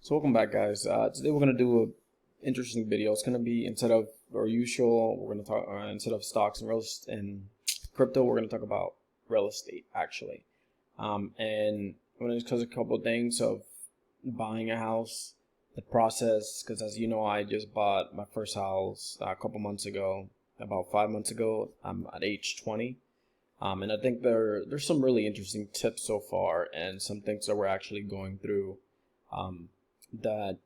So welcome back, guys. Today we're gonna do a interesting video. It's gonna be, instead of our usual, we're gonna talk instead of stocks and and crypto, we're gonna talk about real estate actually. And I'm gonna discuss a couple of things of buying a house, the process, because as you know, I just bought my first house a couple months ago, about 5 months ago. I'm at age 20. And I think there's some really interesting tips so far, and some things that we're actually going through. That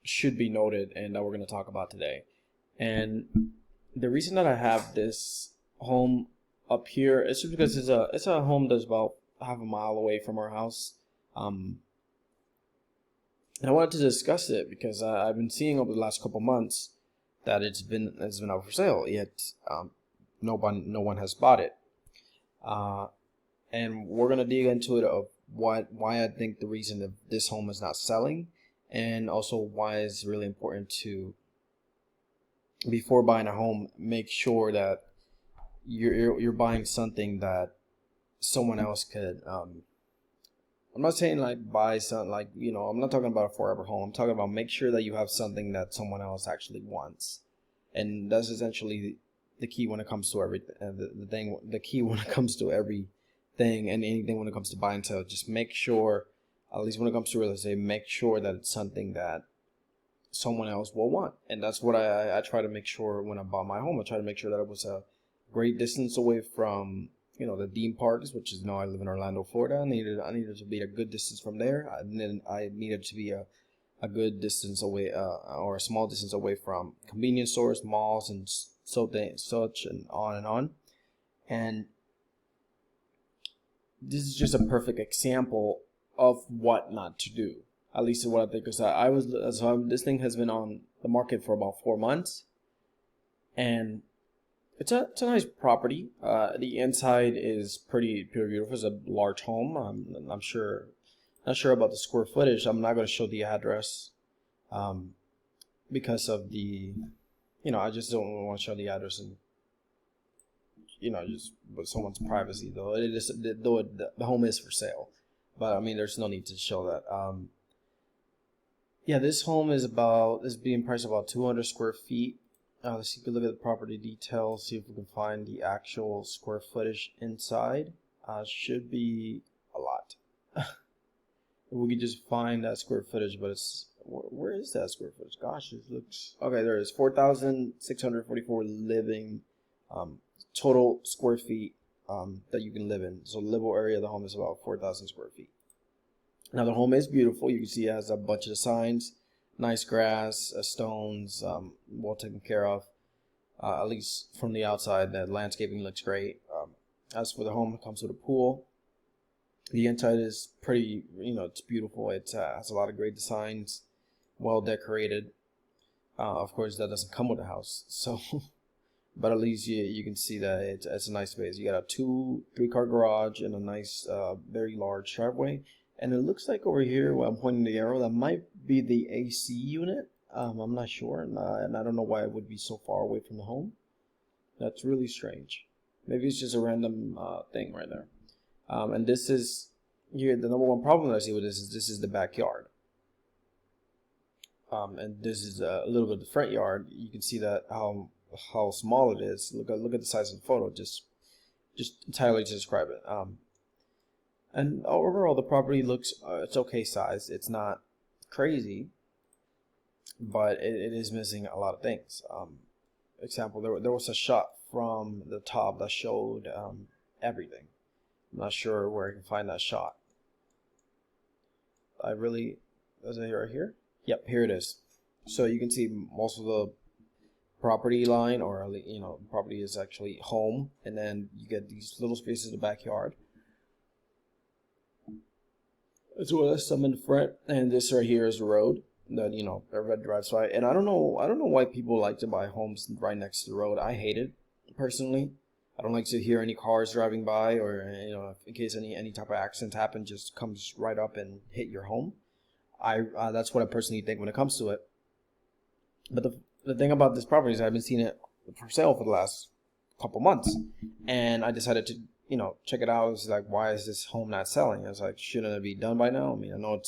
should be noted and that we're going to talk about today. And the reason that I have this home up here is just because it's a home that's about half a mile away from our house. And I wanted to discuss it because I've been seeing over the last couple months that it's been out for sale, yet no one has bought it. And we're gonna dig into it of why I think the reason that this home is not selling, and also why it's really important to, before buying a home, make sure that you're buying something that someone else could. I'm not saying like buy something like, I'm not talking about a forever home. I'm talking about make sure that you have something that someone else actually wants, and that's essentially the key when it comes to everything. The key when it comes to everything and anything when it comes to buying. So just make sure, at least when it comes to real estate, make sure that it's something that someone else will want. And that's what I try to make sure when I bought my home. I try to make sure that it was a great distance away from, the theme parks, which is, I live in Orlando, Florida. I needed to be a good distance from there. And then I needed to be a good distance away, or a small distance away from convenience stores, malls, and such, and on and on. And this is just a perfect example of what not to do, at least what I think. Because this thing has been on the market for about 4 months, and it's a nice property. The inside is pretty beautiful. It's a large home. I'm not sure about the square footage. I'm not going to show the address, because of the, I just don't want to show the address, and just with someone's privacy. Though the home is for sale, but I mean, there's no need to show that. Yeah, this home is being priced about 200 square feet. Let's see if we look at the property details, see if we can find the actual square footage inside. Should be a lot. We could just find that square footage, but where is that square footage? Gosh, it looks okay. There it is, 4,644 living total square feet that you can live in. So the livable area of the home is about 4,000 square feet. Now the home is beautiful. You can see it has a bunch of signs, nice grass, stones, well taken care of. At least from the outside, the landscaping looks great. As for the home, it comes with a pool. The inside is pretty, it's beautiful. It has a lot of great designs, well decorated. Of course, that doesn't come with the house, so. But at least you can see that it's a nice space. You got a 2-3 car garage and a nice, very large driveway. And it looks like over here, where I'm pointing the arrow, that might be the AC unit. I'm not sure, and I don't know why it would be so far away from the home. That's really strange. Maybe it's just a random thing right there. And this is here. The number one problem that I see with this is the backyard. And this is a little bit of the front yard. You can see that how small it is. Look at the size of the photo. Just entirely to describe it. And overall, the property looks it's okay size. It's not crazy, but it is missing a lot of things. Example, there was a shot from the top that showed everything. I'm not sure where I can find that shot. Is it right here? Yep, here it is. So you can see most of the property line, or property is actually home, and then you get these little spaces in the backyard, as well as some in the front. And this right here is the road that everybody drives by. And I don't know why people like to buy homes right next to the road. I hate it personally. I don't like to hear any cars driving by, or in case any type of accidents happen, just comes right up and hit your home. That's what I personally think when it comes to it. But the thing about this property is I've been seeing it for sale for the last couple months, and I decided to check it out. It's like, why is this home not selling? I was like, shouldn't it be done by now? I mean, I know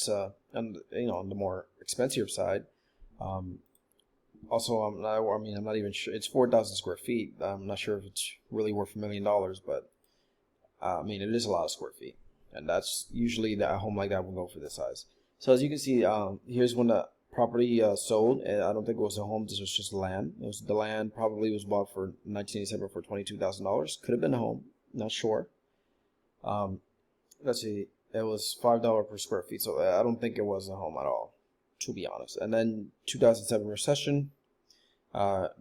and on the more expensive side. Also, I'm not even sure. It's 4,000 square feet. I'm not sure if it's really worth $1 million, but it is a lot of square feet, and that's usually that a home like that will go for this size. So as you can see, here's when the property sold, and I don't think it was a home. This was just land. The land probably was bought for 1987 for $22,000. Could have been a home. Not sure. Let's see. It was $5 per square feet, so I don't think it was a home at all, to be honest. And then 2007 recession.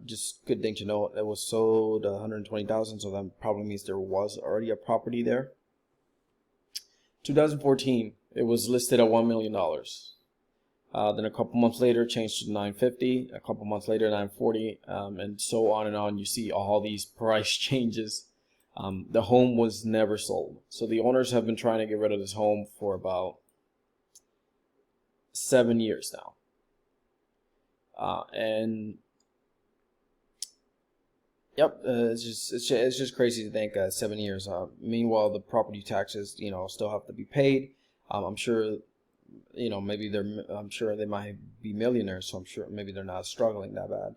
Just good thing to know. It was sold 120,000, so that probably means there was already a property there. 2014, it was listed at $1 million. Then a couple months later, changed to 950. A couple months later, 940, and so on and on. You see all these price changes. The home was never sold, so the owners have been trying to get rid of this home for about 7 years now. And yep, it's just crazy to think 7 years. Meanwhile, the property taxes, still have to be paid. I'm sure, I'm sure they might be millionaires, so I'm sure maybe they're not struggling that bad.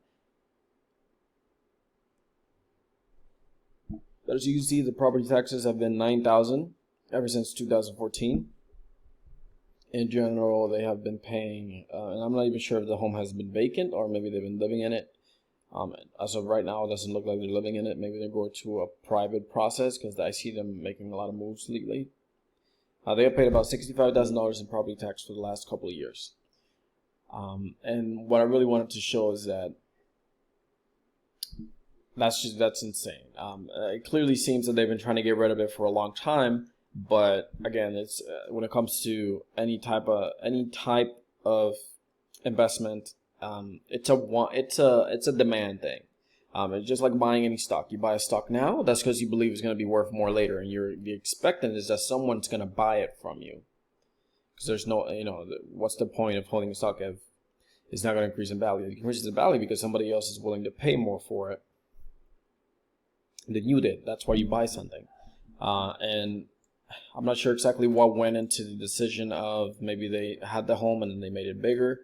But as you can see, the property taxes have been $9,000 ever since 2014. In general, they have been paying, and I'm not even sure if the home has been vacant or maybe they've been living in it. As of right now, it doesn't look like they're living in it. Maybe they're going to a private process because I see them making a lot of moves lately. They have paid about $65,000 in property tax for the last couple of years. And what I really wanted to show is that that's insane. It clearly seems that they've been trying to get rid of it for a long time, but again, it's when it comes to any type of investment, it's a demand thing. It's just like buying any stock. You buy a stock now, that's because you believe it's going to be worth more later, and the expectant is that someone's going to buy it from you. Because there's no, what's the point of holding a stock if it's not going to increase in value? It increases in value because somebody else is willing to pay more for it than you did. That's why you buy something. And I'm not sure exactly what went into the decision of maybe they had the home and then they made it bigger.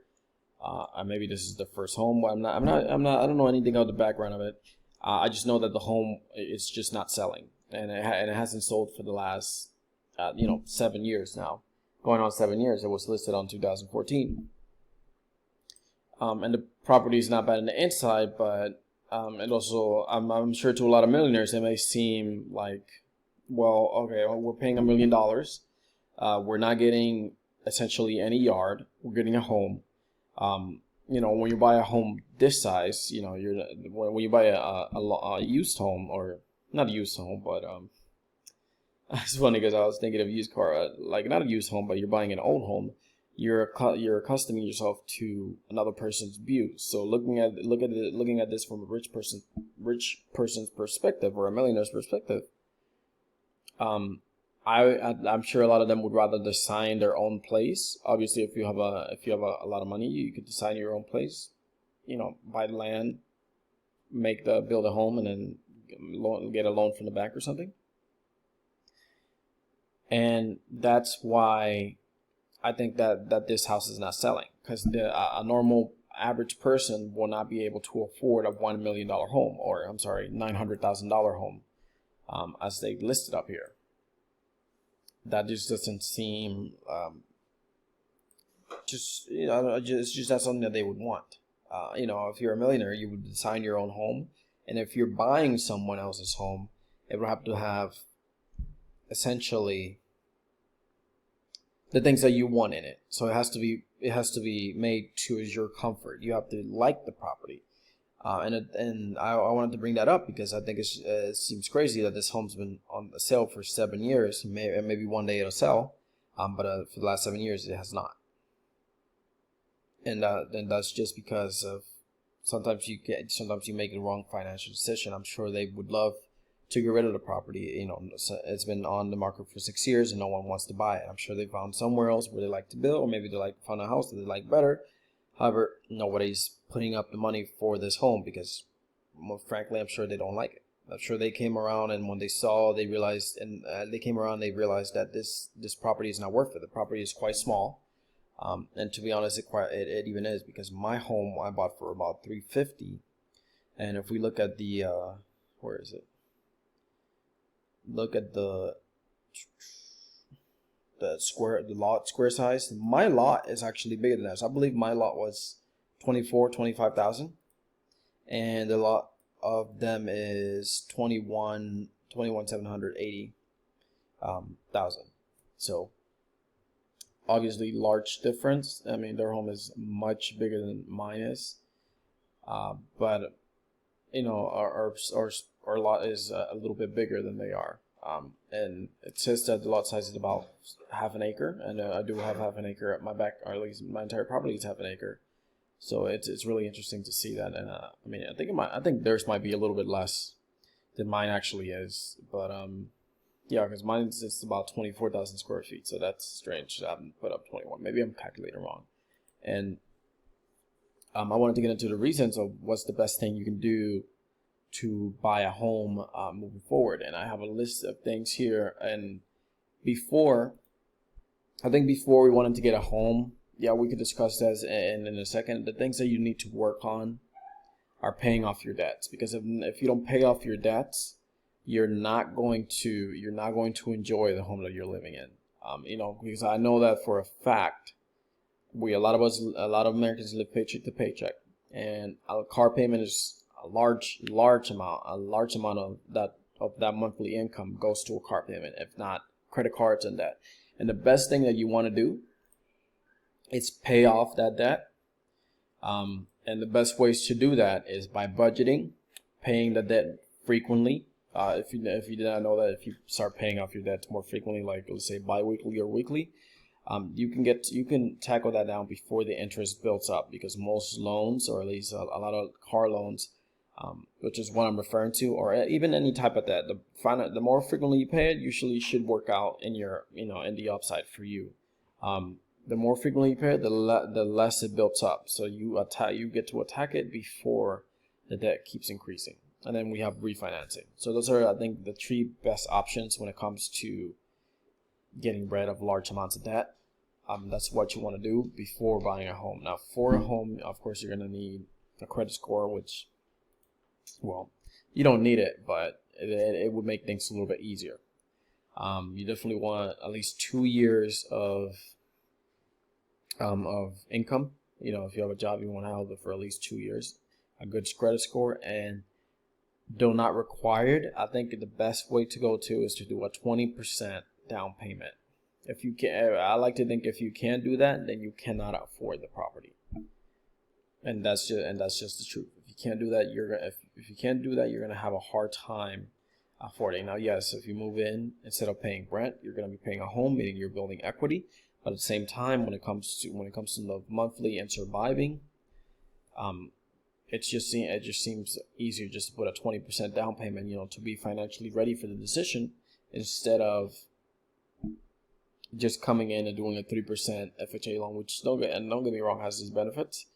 Maybe this is the first home. I don't know anything about the background of it. I just know that the home is just not selling, and it hasn't sold for the last 7 years now, going on 7 years. It was listed on 2014. And the property is not bad on the inside, but and also I'm sure to a lot of millionaires it may seem like, well, okay, we're paying $1 million. We're not getting essentially any yard. We're getting a home. When you buy a home this size, when you buy a used home, or not a used home, but it's funny because I was thinking of used car, like not a used home, but you're buying an old home. You're accustoming yourself to another person's views. So looking at this from a rich person's perspective or a millionaire's perspective, I'm sure a lot of them would rather design their own place. Obviously, if you have a lot of money, you could design your own place. Buy the land, build a home, and then get a loan from the bank or something. And that's why I think that this house is not selling, because a normal average person will not be able to afford a $1 million home, or I'm sorry, $900,000 home, as they listed up here. That just doesn't seem it's just not something that they would want. If you're a millionaire, you would design your own home, and if you're buying someone else's home, it would have to have essentially the things that you want in it. So it has to be made to your comfort. You have to like the property. And I wanted to bring that up because I think it seems crazy that this home's been on the sale for 7 years. Maybe one day it'll sell, but for the last 7 years it has not. And that's just because of sometimes you make the wrong financial decision. I'm sure they would love to get rid of the property. It's been on the market for 6 years and no one wants to buy it. I'm sure they found somewhere else where they like to build, or maybe they found a house that they like better. However, nobody's putting up the money for this home because, well, frankly, I'm sure they don't like it. I'm sure they came around, and when they saw, they realized, they realized that this property is not worth it. The property is quite small. And to be honest, it even is, because my home I bought for about 350, and if we look at the where is it? Look at the lot square size. My lot is actually bigger than that. So I believe my lot was 25,000, and the lot of them is 21,780 thousand. So obviously large difference. I mean, their home is much bigger than mine is, but you know, our lot is a little bit bigger than they are. And it says that the lot size is about half an acre, and I do have half an acre at my back, or at least my entire property is half an acre. So it's really interesting to see that. And I mean, I think theirs might be a little bit less than mine actually is, but yeah, because mine's it's about 24,000 square feet, so that's strange. I haven't put up 21. Maybe I'm calculating wrong. And I wanted to get into the reasons of what's the best thing you can do to buy a home moving forward. And I have a list of things here. And I think before we wanted to get a home, yeah, we could discuss that in a second. The things that you need to work on are paying off your debts, because if you don't pay off your debts, you're not going to enjoy the home that you're living in. You know, because I know that for a fact. A lot of Americans live paycheck to paycheck, and a car payment is a large amount of that monthly income goes to a car payment, if not credit cards and debt. And the best thing that you want to do is pay off that debt. And the best ways to do that is by budgeting, paying the debt frequently. If you did not know that, if you start paying off your debt more frequently, like let's say bi-weekly or weekly, you can tackle that down before the interest builds up, because most loans, or at least a lot of car loans, which is what I'm referring to, or even any type of debt, the more frequently you pay it, usually should work out in in the upside for you. The more frequently you pay it, the less it builds up. So you get to attack it before the debt keeps increasing. And then we have refinancing. So those are, I think, the three best options when it comes to getting rid of large amounts of debt. That's what you want to do before buying a home. Now, for a home, of course, you're going to need a credit score, which, well, you don't need it, but it would make things a little bit easier. You definitely want at least 2 years of income. You know, if you have a job, you want to have it for at least 2 years. A good credit score, and though not required, I think the best way to go to is to do a 20% down payment. If you can, I like to think if you can't do that, then you cannot afford the property. And that's just the truth. If you can't do that, you're gonna have a hard time affording. Now, yes, if you move in, instead of paying rent, you're gonna be paying a home, meaning you're building equity. But at the same time, when it comes to the monthly and surviving, it just seems easier just to put a 20% down payment, to be financially ready for the decision, instead of just coming in and doing a 3% FHA loan, which don't get me wrong, has its benefits.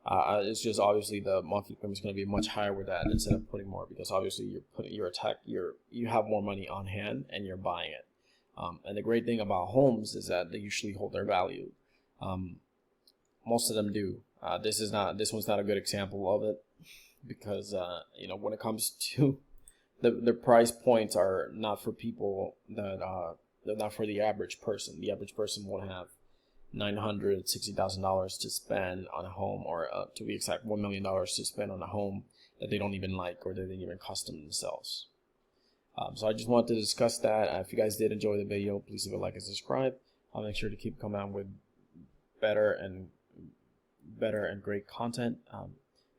It's just obviously the monthly payment is going to be much higher with that, instead of putting more, because obviously you have more money on hand and you're buying it. And the great thing about homes is that they usually hold their value. Most of them do. This one's not a good example of it, because when it comes to the price points are not for people that they're not for the average person. The average person won't have $960,000 to spend on a home, or to be exact, $1 million to spend on a home that they don't even like, or they didn't even custom themselves. So I just wanted to discuss that. If you guys did enjoy the video, please leave a like and subscribe. I'll make sure to keep coming out with better and great content.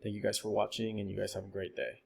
Thank you guys for watching, and you guys have a great day.